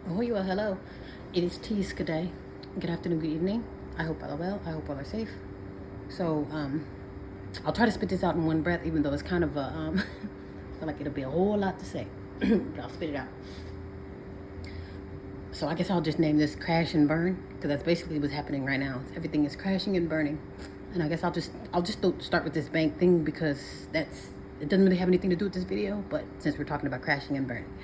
Oh, you are. Hello. It is Tiska Day. Good afternoon, good evening. I hope all are well. I hope all are safe. So, I'll try to spit this out in one breath, even though it's kind of I feel like it'll be a whole lot to say, but I'll spit it out. So I guess I'll just name this Crash and Burn, because that's basically what's happening right now. Everything is crashing and burning, and I guess I'll just start with this bank thing because it doesn't really have anything to do with this video, but since we're talking about crashing and burning.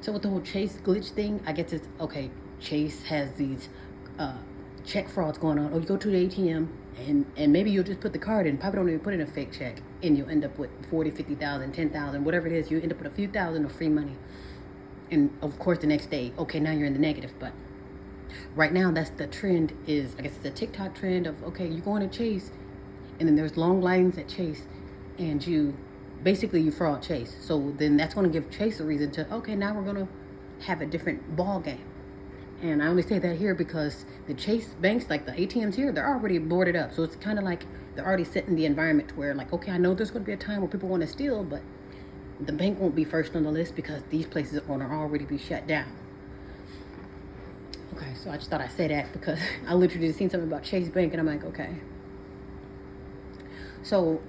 So with the whole Chase glitch thing, I guess it's okay. Chase has these uh, check frauds going on. Oh, you go to the ATM and maybe you'll just put the card in. Probably don't even put in a fake check, and you'll end up with 40, 50,000, 10,000, whatever it is. You end up with a few thousand of free money, and of course the next day, okay, now you're in the negative. But right now, that's the trend. Is I guess it's a TikTok trend of okay, you go on a Chase, and then there's long lines at Chase, and you fraud Chase. So then that's going to give Chase a reason to okay, now we're going to have a different ball game. And I only say that here because the Chase banks, like the ATMs here, they're already boarded up. So it's kind of like they're already setting the environment to where, like, okay, I know there's going to be a time where people want to steal, but the bank won't be first on the list because these places are going to already be shut down. Okay, so I just thought I'd say that because I literally just seen something about Chase Bank and I'm like, okay. So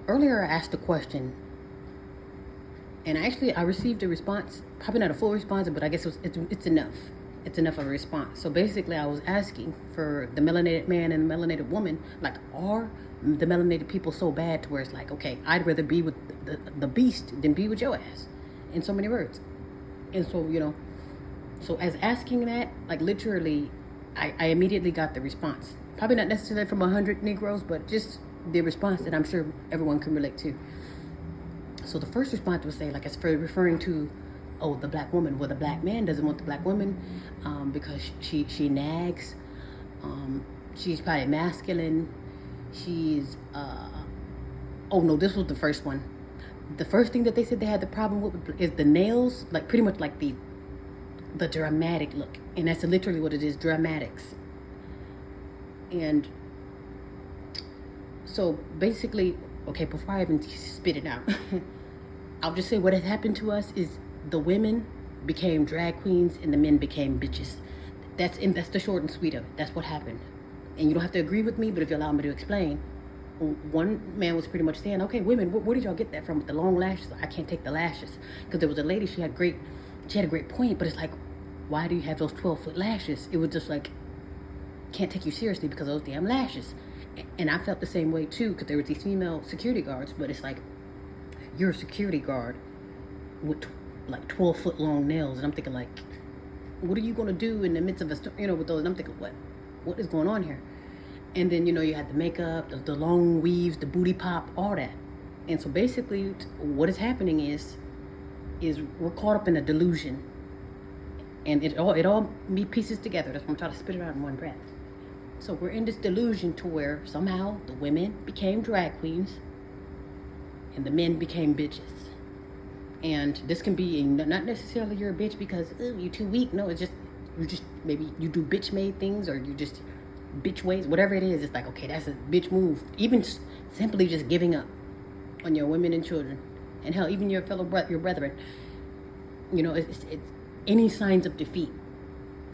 earlier I asked a question and I received a response, probably not a full response, but I guess it's enough. It's enough of a response. So basically, I was asking for the melanated man and the melanated woman, like, are the melanated people so bad to where it's like, okay, I'd rather be with the beast than be with your ass, in so many words. And so, so as asking that, like literally, I immediately got the response. Probably not necessarily from 100 Negroes, but just the response that I'm sure everyone can relate to. So the first response would say, like, it's for referring to, oh, the black woman. Well, the black man doesn't want the black woman because she nags. She's probably masculine. She's, oh no, this was the first one. The first thing that they said they had the problem with is the nails, like pretty much like the dramatic look. And that's literally what it is, dramatics. And so basically, okay, before I even spit it out, I'll just say what has happened to us is the women became drag queens and the men became bitches. That's the short and sweet of it. That's what happened. And you don't have to agree with me, but if you allow me to explain, one man was pretty much saying, okay, women, where did y'all get that from with the long lashes? I can't take the lashes. Because there was a lady, she had a great point, but it's like, why do you have those 12-foot lashes? It was just like, can't take you seriously because of those damn lashes. And I felt the same way too, because there were these female security guards, but it's like, you're a security guard with like 12-foot long nails, and I'm thinking like, what are you gonna do in the midst of with those? And I'm thinking, what is going on here? And then you had the makeup, the long weaves, the booty pop, all that. And so basically, what is happening is we're caught up in a delusion, and it all pieces together. That's why I'm trying to spit it out in one breath. So we're in this delusion to where somehow the women became drag queens and the men became bitches. And this can be not necessarily you're a bitch because you're too weak. No, it's just maybe you do bitch made things, or you just bitch ways, whatever it is. It's like, okay, that's a bitch move. Even simply just giving up on your women and children, and hell, even your your brethren. It's any signs of defeat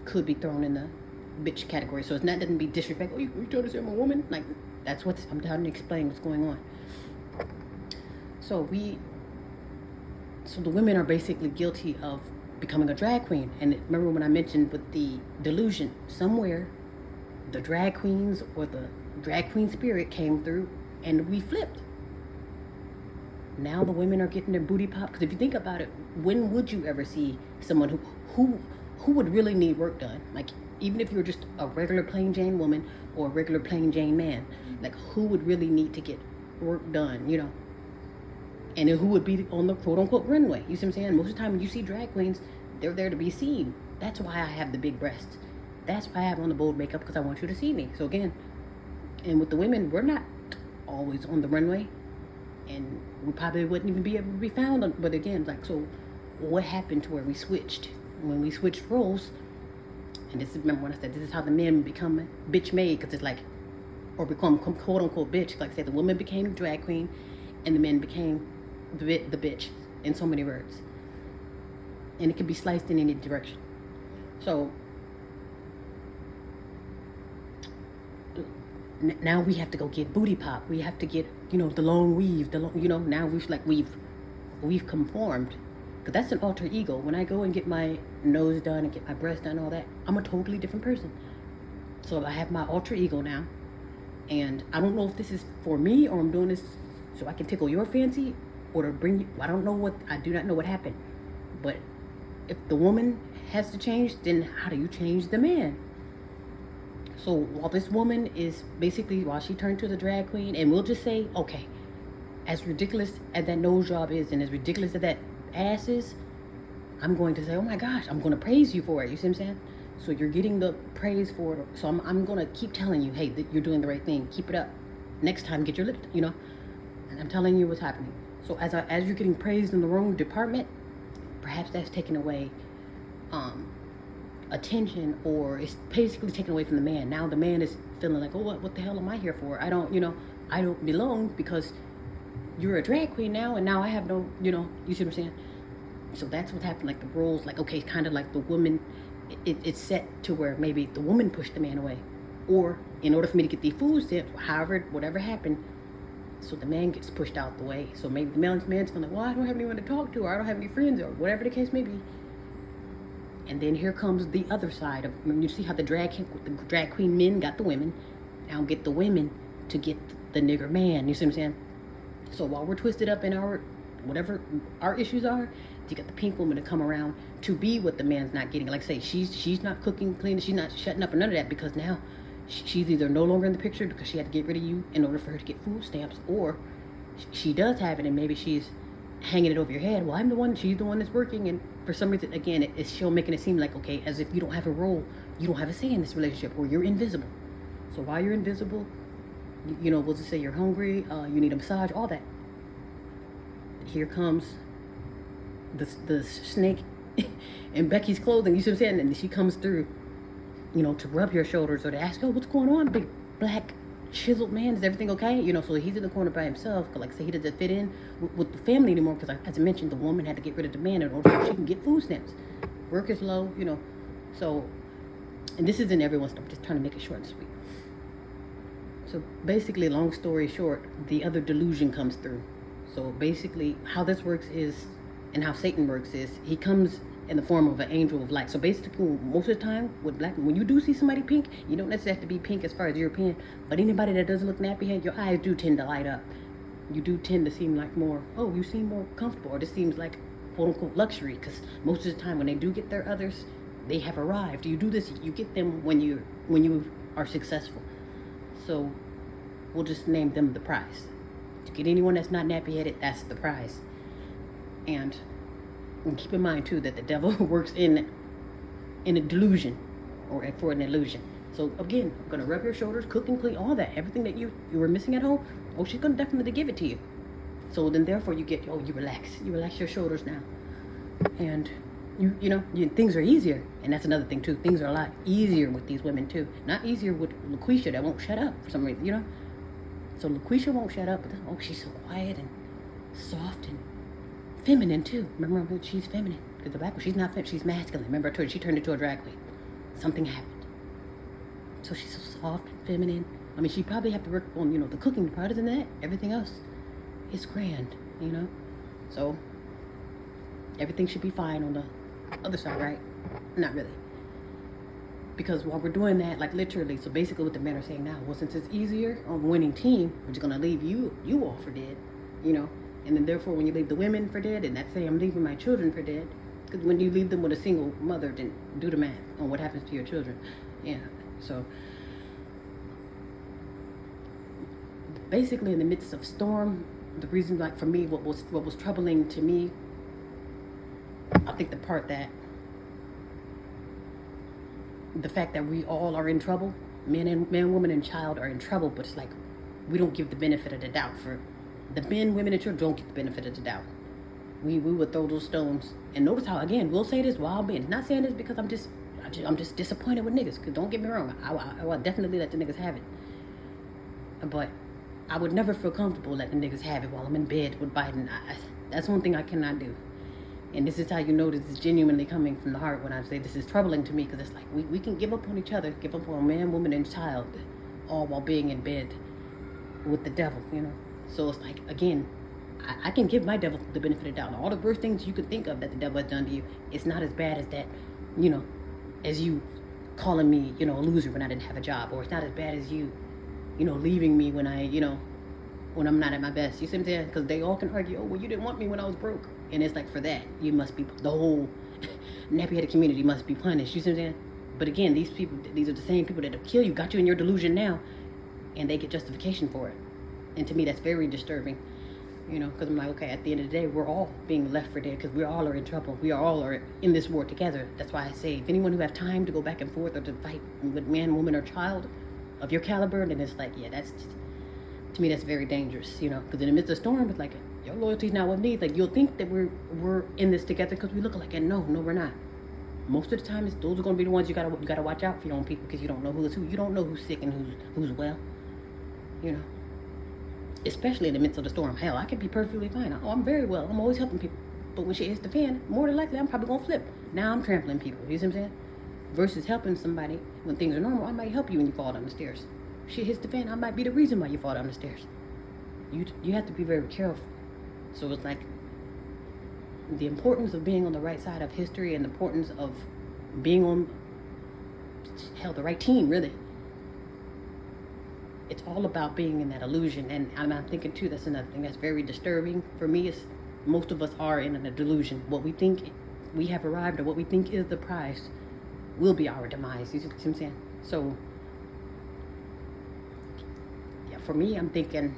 could be thrown in the bitch category. So it's not doesn't be disrespect. Oh, you trying to say I'm a woman? Like, that's what I'm trying to explain what's going on. So the women are basically guilty of becoming a drag queen. And remember when I mentioned with the delusion, somewhere the drag queens or the drag queen spirit came through and we flipped. Now the women are getting their booty popped. Because if you think about it, when would you ever see someone who would really need work done? Like, even if you're just a regular plain Jane woman or a regular plain Jane man, like, who would really need to get work done, And then who would be on the quote-unquote runway? You see what I'm saying? Most of the time when you see drag queens, they're there to be seen. That's why I have the big breasts. That's why I have on the bold makeup, because I want you to see me. So again, and with the women, we're not always on the runway. And we probably wouldn't even be able to be found. But again, like, so what happened to where we switched? When we switched roles, and remember when I said this is how the men become bitch made, because it's like, or become quote unquote bitch. Like I said, the woman became drag queen and the men became the bitch, in so many words. and it can be sliced in any direction. So now we have to go get booty pop. We have to get, the long weave. Now we've conformed, because that's an alter ego. When I go and get my nose done and get my breast done, all that, I'm a totally different person. So I have my alter ego now, and I don't know if this is for me or I'm doing this so I can tickle your fancy or to bring you. I do not know what happened, but if the woman has to change, then how do you change the man? So while this woman is basically, while she turned to the drag queen, and we'll just say, okay, as ridiculous as that nose job is and as ridiculous as that ass is, I'm going to say, oh my gosh, I'm going to praise you for it. You see what I'm saying? So you're getting the praise for it. So I'm going to keep telling you, hey, you're doing the right thing. Keep it up. Next time, get your lip, And I'm telling you what's happening. So as you're getting praised in the wrong department, perhaps that's taking away attention, or it's basically taken away from the man. Now the man is feeling like, oh, what the hell am I here for? I don't belong, because you're a drag queen now, and now I have no, you see what I'm saying? So that's what happened. Like the roles, like, okay, kind of like the woman, it's set to where maybe the woman pushed the man away, or in order for me to get the food stamps, however, whatever happened, so the man gets pushed out the way. So maybe the man's feeling like, well, I don't have anyone to talk to, or I don't have any friends, or whatever the case may be. And then here comes the other side of, you see how the drag queen men got the women, now get the women to get the nigger man. You see what I'm saying? So while we're twisted up in our, whatever our issues are, you got the pink woman to come around to be what the man's not getting. Like say, she's not cooking, cleaning, she's not shutting up, or none of that, because now she's either no longer in the picture because she had to get rid of you in order for her to get food stamps, or she does have it and maybe she's hanging it over your head. Well, she's the one that's working, and for some reason, again, it's still making it seem like, okay, as if you don't have a role, you don't have a say in this relationship, or you're invisible. So while you're invisible, we'll just say you're hungry, you need a massage, all that. Here comes the snake in Becky's clothing, you see what I'm saying? And she comes through, to rub your shoulders or to ask, oh, what's going on, big black chiseled man, is everything okay? So he's in the corner by himself, because like I say, he doesn't fit in with the family anymore, because as I mentioned, the woman had to get rid of the man in order so she can get food stamps. Work is low, so, and this isn't everyone's stuff, I'm just trying to make it short and sweet. So basically, long story short, the other delusion comes through. So basically, how this works is, and how Satan works is, he comes in the form of an angel of light. So basically, most of the time with black, when you do see somebody pink, you don't necessarily have to be pink as far as European, but anybody that doesn't look nappy-head, your eyes do tend to light up. You do tend to seem like more, oh, you seem more comfortable, or this seems like quote-unquote luxury, because most of the time when they do get their others, they have arrived. You do this, you get them when you are successful. So we'll just name them the prize. To get anyone that's not nappy-headed, that's the prize. And keep in mind too that the devil works in a delusion, or for an illusion. So again, I'm gonna rub your shoulders, cook and clean, all that, everything that you were missing at home. Oh, she's gonna definitely give it to you. So then therefore you relax your shoulders now, and things are easier. And that's another thing too, things are a lot easier with these women too. Not easier with LaQuisha, that won't shut up for some reason, So LaQuisha won't shut up, but then, oh, she's so quiet and soft and feminine too. Remember, she's feminine. Because the black one, she's not feminine, she's masculine. Remember, I told you, she turned into a drag queen. Something happened. So she's so soft and feminine. I mean, she probably have to work on, the cooking part. Other than that, everything else is grand, So everything should be fine on the other side, right? Not really. Because while we're doing that, like literally, so basically what the men are saying now, well, since it's easier on the winning team, we're just going to leave you all for dead, And then therefore, when you leave the women for dead, and that's say I'm leaving my children for dead, because when you leave them with a single mother, then do the math on what happens to your children. Yeah, so basically in the midst of storm, the reason, like for me, what was troubling to me, I think the fact that we all are in trouble, man, woman, and child are in trouble, but it's like we don't give the benefit of the doubt. For the men, women, and children don't get the benefit of the doubt. We would throw those stones. And notice how, again, we'll say this wild men. Not saying this because I'm just disappointed with niggas. Because don't get me wrong, I will definitely let the niggas have it. But I would never feel comfortable letting the niggas have it while I'm in bed with Biden. That's one thing I cannot do. And this is how you know this is genuinely coming from the heart when I say this is troubling to me, because it's like we can give up on each other, give up on man, woman, and child, all while being in bed with the devil, you know. So it's like, again, I can give my devil the benefit of the doubt. All the worst things you could think of that the devil has done to you, it's not as bad as that, you know, as you calling me, you know, a loser when I didn't have a job, or it's not as bad as you, you know, leaving me when I, you know, when I'm not at my best. You see what I'm saying? Because they all can argue, oh, well, you didn't want me when I was broke. And it's like, for that, you must be, the whole nappy-headed community must be punished. You see what I'm saying? But again, these people, these are the same people that have killed you, got you in your delusion now, and they get justification for it. And to me, that's very disturbing. You know, because I'm like, okay, at the end of the day, we're all being left for dead because we all are in trouble. We all are in this war together. That's why I say, if anyone who have time to go back and forth or to fight with man, woman, or child of your caliber, then it's like, yeah, that's just, to me, that's very dangerous. You know, because in the midst of the storm, it's like, your loyalty's not with me. It's like, you'll think that we're in this together because we look alike, and no, we're not. Most of the time, those are going to be the ones you gotta watch out for your own people, because you don't know who is who. You don't know who's sick and who's well. You know. Especially in the midst of the storm. Hell, I could be perfectly fine. Oh, I'm very well. I'm always helping people. But when shit hits the fan, more than likely, I'm probably going to flip. Now I'm trampling people. You see what I'm saying? Versus helping somebody when things are normal. I might help you when you fall down the stairs. Shit hits the fan, I might be the reason why you fall down the stairs. You have to be very careful. So it's like the importance of being on the right side of history, and the importance of being on, hell, the right team, really. It's all about being in that illusion. And I'm thinking too, that's another thing that's very disturbing for me, is most of us are in a delusion. What we think we have arrived, or what we think is the prize, will be our demise. You see what I'm saying? So yeah, for me, I'm thinking,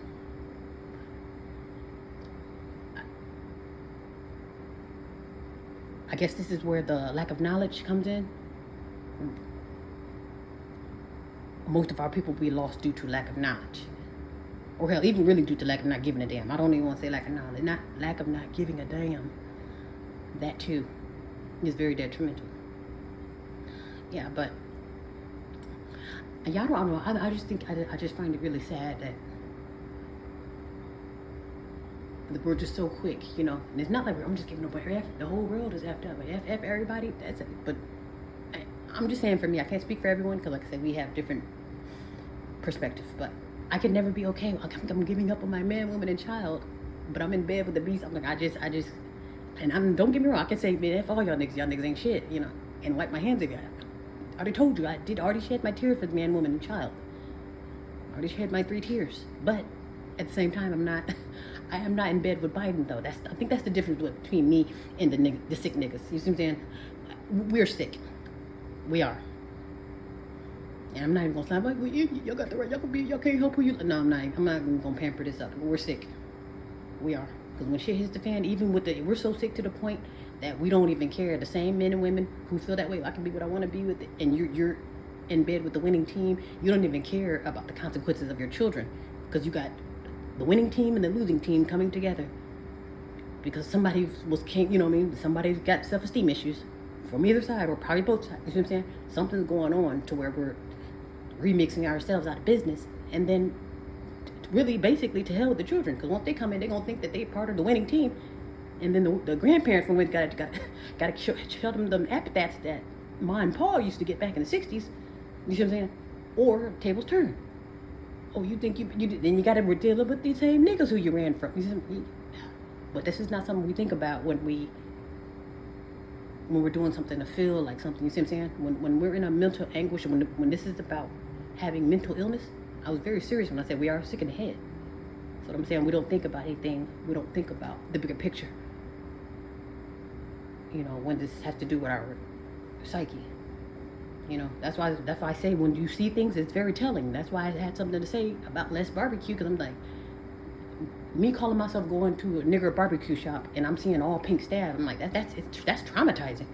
I guess this is where the lack of knowledge comes in. Most of our people will be lost due to lack of knowledge, or hell, even really due to lack of not giving a damn. I don't even want to say lack of knowledge, not lack of not giving a damn. That too is very detrimental. Yeah, but y'all don't know. I just think, I just find it really sad that we're just so quick, you know. And it's not like I'm just giving nobody F. The whole world is effed up. F everybody. That's it. But I'm just saying, for me, I can't speak for everyone, because like I said, we have different perspectives. But I could never be okay. I'm giving up on my man, woman, and child, but I'm in bed with the beast. I'm like, I just, and don't get me wrong, I can say, man, F all y'all niggas ain't shit, you know, and wipe my hands of y'all. I already told you, I already shed my tears for the man, woman, and child. I already shed my 3 tears. But at the same time, I am not in bed with Biden, though. I think that's the difference between me and the sick niggas. You see what I'm saying? We're sick. We are. And I'm not even gonna say, like, well, y'all got the right, y'all can't help who you. No, I'm not even gonna pamper this up. We're sick. We are. Because when shit hits the fan, even with we're so sick to the point that we don't even care. The same men and women who feel that way, I can be what I want to be with it, and you're in bed with the winning team, you don't even care about the consequences of your children, because you got the winning team and the losing team coming together because somebody you know what I mean? Somebody's got self-esteem issues from either side, or probably both sides. You know what I'm saying? Something's going on to where we're remixing ourselves out of business, and then really basically to hell with the children, because once they come in, they're gonna think that they're part of the winning team, and then the grandparents from when got to show them epithets that Ma and Pa used to get back in the 60s. You see what I'm saying? Or tables turn. Oh, you think you then you got to deal with these same niggas who you ran from. But this is not something we think about when we're doing something to feel like something. You see what I'm saying? When we're in a mental anguish, when this is about having mental illness, I was very serious when I said we are sick in the head. So what I'm saying, we don't think about anything. We don't think about the bigger picture. You know, when this has to do with our psyche. You know, that's why I say when you see things, it's very telling. That's why I had something to say about less barbecue, because I'm like, me calling myself going to a nigger barbecue shop and I'm seeing all pink stab. I'm like, that's traumatizing.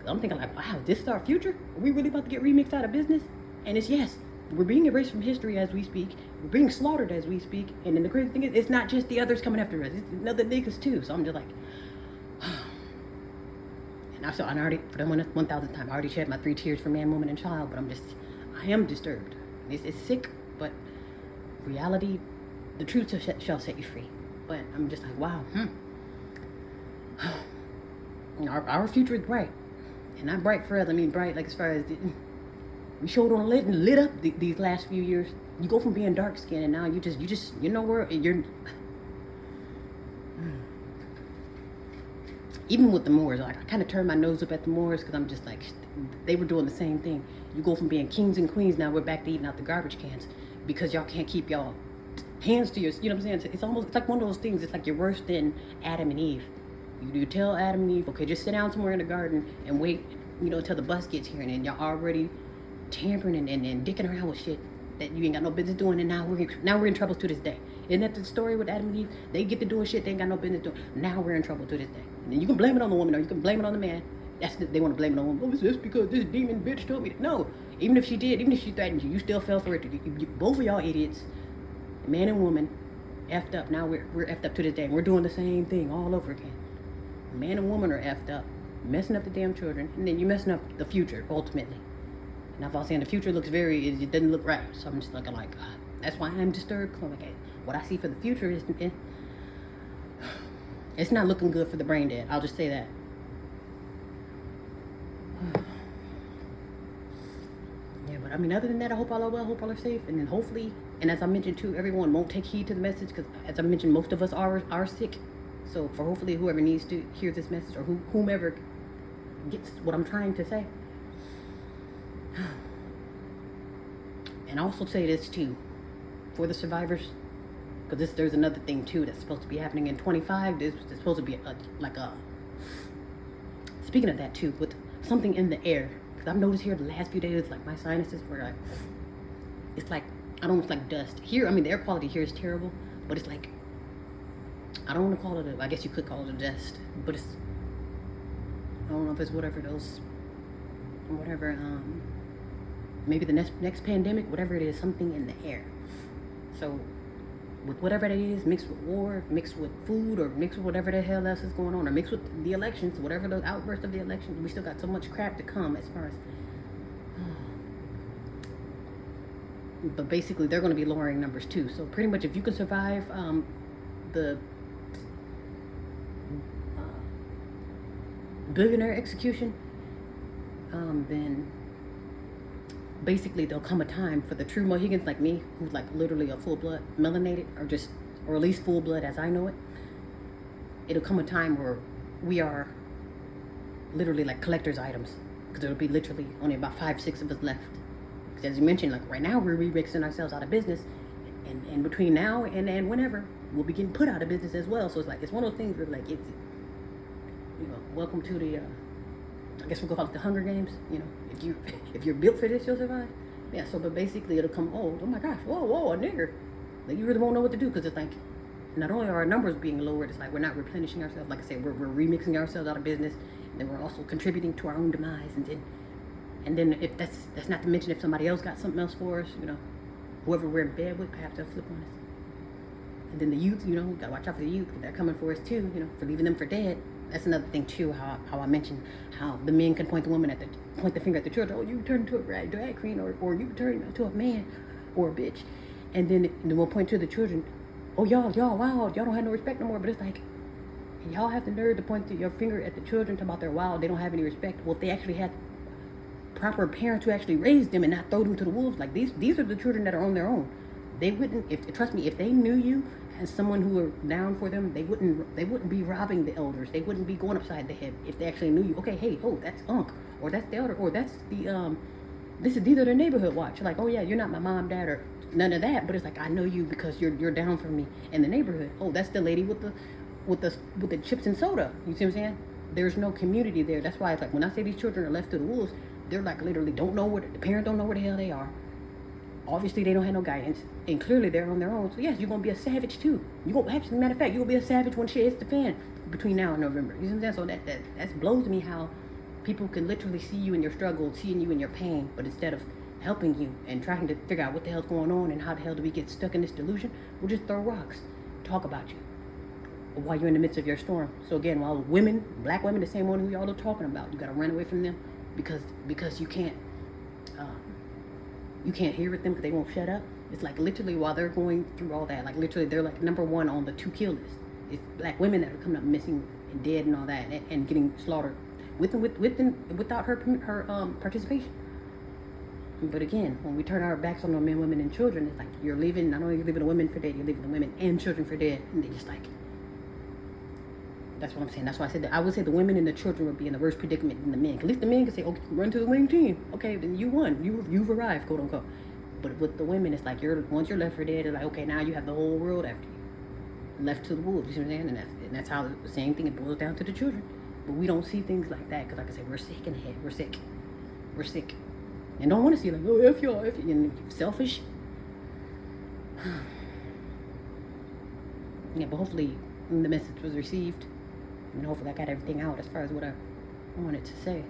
I'm thinking like, wow, this is our future? Are we really about to get remixed out of business? And it's yes. We're being erased from history as we speak. We're being slaughtered as we speak. And then the crazy thing is, it's not just the others coming after us. It's another niggas too. So I'm just like, and I already, for the 1,000th time, I already shed my 3 tears for man, woman, and child. But I am disturbed. It's sick, but reality, the truth shall set you free. But I'm just like, wow, Our future is bright, and not bright for us. I mean bright like as far as we showed on lit up these last few years. You go from being dark skinned and now you know where you're. Even with the Moors, like I kind of turned my nose up at the Moors because I'm just like, they were doing the same thing. You go from being kings and queens, now we're back to eating out the garbage cans because y'all can't keep y'all hands to your, you know what I'm saying? It's like one of those things. It's like you're worse than Adam and Eve. You tell Adam and Eve, okay, just sit down somewhere in the garden and wait, until the bus gets here, and then y'all already tampering and dicking around with shit that you ain't got no business doing, and now we're in trouble to this day. Isn't that the story with Adam and Eve? They get to doing shit they ain't got no business doing. Now we're in trouble to this day. And you can blame it on the woman or you can blame it on the man. They want to blame it on the woman. Oh, it's just because this demon bitch told me. No, even if she threatened you, you still fell for it. Both of y'all idiots, man and woman, effed up. Now we're effed up to this day. And we're doing the same thing all over again. Man and woman are effed up, messing up the damn children, and then you're messing up the future ultimately. And if I was saying the future looks it doesn't look right. So I'm just looking like, that's why I'm disturbed. I'm like, what I see for the future is, it's not looking good for the brain dead. I'll just say that. Yeah, but I mean, other than that, I hope all are well. I hope all are safe. And then hopefully, and as I mentioned too, everyone won't take heed to the message because, as I mentioned, most of us are sick. So for hopefully whoever needs to hear this message or whomever gets what I'm trying to say. And I also say this too, for the survivors, because there's another thing too that's supposed to be happening in 25. There's supposed to be speaking of that too, with something in the air. Because I've noticed here the last few days, like my sinuses were like, it's like, I don't know, it's like dust. Here, I mean, the air quality here is terrible, but it's like, I don't want to call it I guess you could call it a dust, but it's, I don't know if it's whatever, maybe the next pandemic, whatever it is, something in the air. So with whatever that is, mixed with war, mixed with food, or mixed with whatever the hell else is going on, or mixed with the elections, whatever the outburst of the election, we still got so much crap to come as far as, but basically they're going to be lowering numbers too. So pretty much if you can survive the billionaire execution, then basically there'll come a time for the true Mohegans like me, who's like literally a full-blood melanated, or at least full-blood as I know it. It'll come a time where we are literally like collector's items, because there'll be literally only about 5-6 of us left. Because as you mentioned, like right now we're remixing ourselves out of business, and between now and whenever we'll be getting put out of business as well. So it's like, it's one of those things where like it's, welcome to the I guess we'll call it the Hunger Games. If you're built for this, you'll survive. Yeah. So, but basically, it'll come. Oh my gosh! Whoa, a nigger! Like you really won't know what to do, because it's like, not only are our numbers being lowered, it's like we're not replenishing ourselves. Like I said, we're remixing ourselves out of business, and then we're also contributing to our own demise. And then if that's not to mention if somebody else got something else for us, whoever we're in bed with, perhaps they'll flip on us. And then the youth, we gotta watch out for the youth, because they're coming for us too. For leaving them for dead. That's another thing too. How I mentioned how the men can point the finger at the children. Oh, you turned into a drag queen, or you turned into a man, or a bitch, and then we'll point to the children. Oh, y'all, wow, y'all don't have no respect no more. But it's like, y'all have the nerve to point your finger at the children, talk about their wow, they don't have any respect. Well, if they actually had proper parents who actually raised them and not throw them to the wolves, like these are the children that are on their own. They wouldn't, trust me, if they knew you as someone who were down for them, they wouldn't be robbing the elders. They wouldn't be going upside the head if they actually knew you. Okay, hey, oh, that's Unc, or that's the elder, or that's the these are their neighborhood watch. You're like, oh yeah, you're not my mom, dad, or none of that. But it's like, I know you because you're down for me in the neighborhood. Oh, that's the lady with the chips and soda. You see what I'm saying? There's no community there. That's why it's like when I say these children are left to the wolves, they're like literally the parents don't know where the hell they are. Obviously, they don't have no guidance, and clearly they're on their own. So yes, you're gonna be a savage too. Actually, matter of fact, you'll be a savage when shit hits the fan between now and November. You know what I'm saying? So that blows me how people can literally see you in your struggle, seeing you in your pain, but instead of helping you and trying to figure out what the hell's going on and how the hell do we get stuck in this delusion, we'll just throw rocks, talk about you while you're in the midst of your storm. So again, while black women, the same one who y'all are talking about, you gotta run away from them because you can't. You can't hear with them because they won't shut up. It's like literally while they're going through all that, like literally they're like number one on the to kill list. It's black women that are coming up missing and dead and all that, and getting slaughtered without her participation. But again, when we turn our backs on the men, women, and children, it's like you're leaving. Not only you're leaving the women for dead, you're leaving the women and children for dead, and they just like. That's what I'm saying. That's why I said that I would say the women and the children would be in the worst predicament than the men. At least the men can say, "Okay, run to the winning team. Okay, then you won. You've arrived, quote unquote." But with the women, it's like once you're left for dead, it's like, okay, now you have the whole world after you, left to the wolves. You see what I'm saying? And that's how the same thing, it boils down to the children. But we don't see things like that because, like I said, we're sick in the head. We're sick, and don't want to see like, oh, if y'all, and selfish. Yeah, but hopefully the message was received. And hopefully I got everything out as far as what I wanted to say.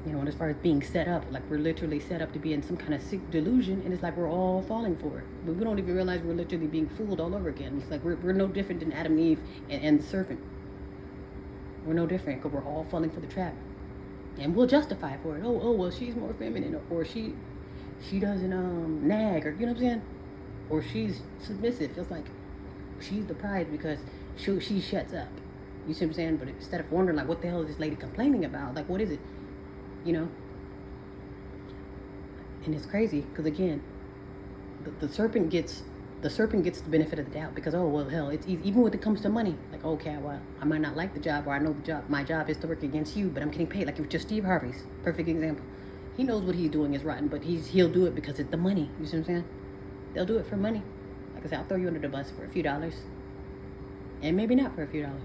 You know, and as far as being set up, like we're literally set up to be in some kind of sick delusion, and it's like we're all falling for it. But we don't even realize we're literally being fooled all over again. It's like we're no different than Adam and Eve and the serpent. We're no different because we're all falling for the trap. And we'll justify for it. Oh, well, she's more feminine, or she doesn't nag, or you know what I'm saying? Or she's submissive. It's like she's the prize because she shuts up. You see what I'm saying? But instead of wondering like, what the hell is this lady complaining about? Like, what is it? You know? And it's crazy because again, the serpent gets the benefit of the doubt because, oh well, hell, it's easy. Even when it comes to money, like, okay, well, I might not like the job, or I know my job is to work against you, but I'm getting paid. Like, it was just Steve Harvey's perfect example. He knows what he's doing is rotten, but he'll do it because it's the money. You see what I'm saying? They'll do it for money. Like I said, I'll throw you under the bus for a few dollars. And maybe not for a few dollars.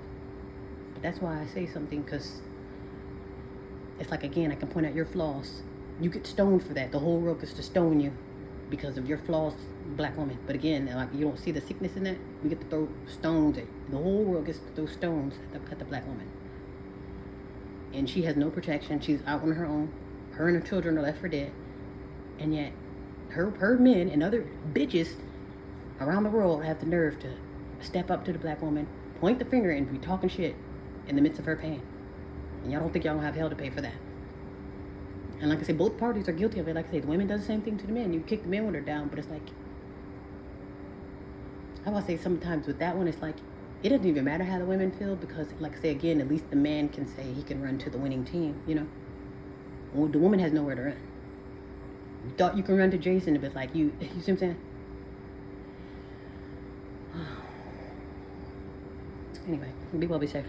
But that's why I say something, because it's like, again, I can point out your flaws. You get stoned for that. The whole world gets to stone you because of your flaws, black woman. But again, like, you don't see the sickness in that. We get to throw stones at the whole world gets to throw stones at the black woman. And she has no protection. She's out on her own. Her and her children are left for dead. And yet, her men and other bitches around the world have the nerve to step up to the black woman, point the finger, and be talking shit in the midst of her pain. And y'all don't think y'all gonna have hell to pay for that. And like I say, both parties are guilty of it. Like I say, the women does the same thing to the men. You kick the men when they're down, but it's like, I want to say sometimes with that one, it's like, it doesn't even matter how the women feel because, like I say again, at least the man can say he can run to the winning team, you know? Well, the woman has nowhere to run. You thought you can run to Jason, but like, you see what I'm saying? Anyway, be well, be safe.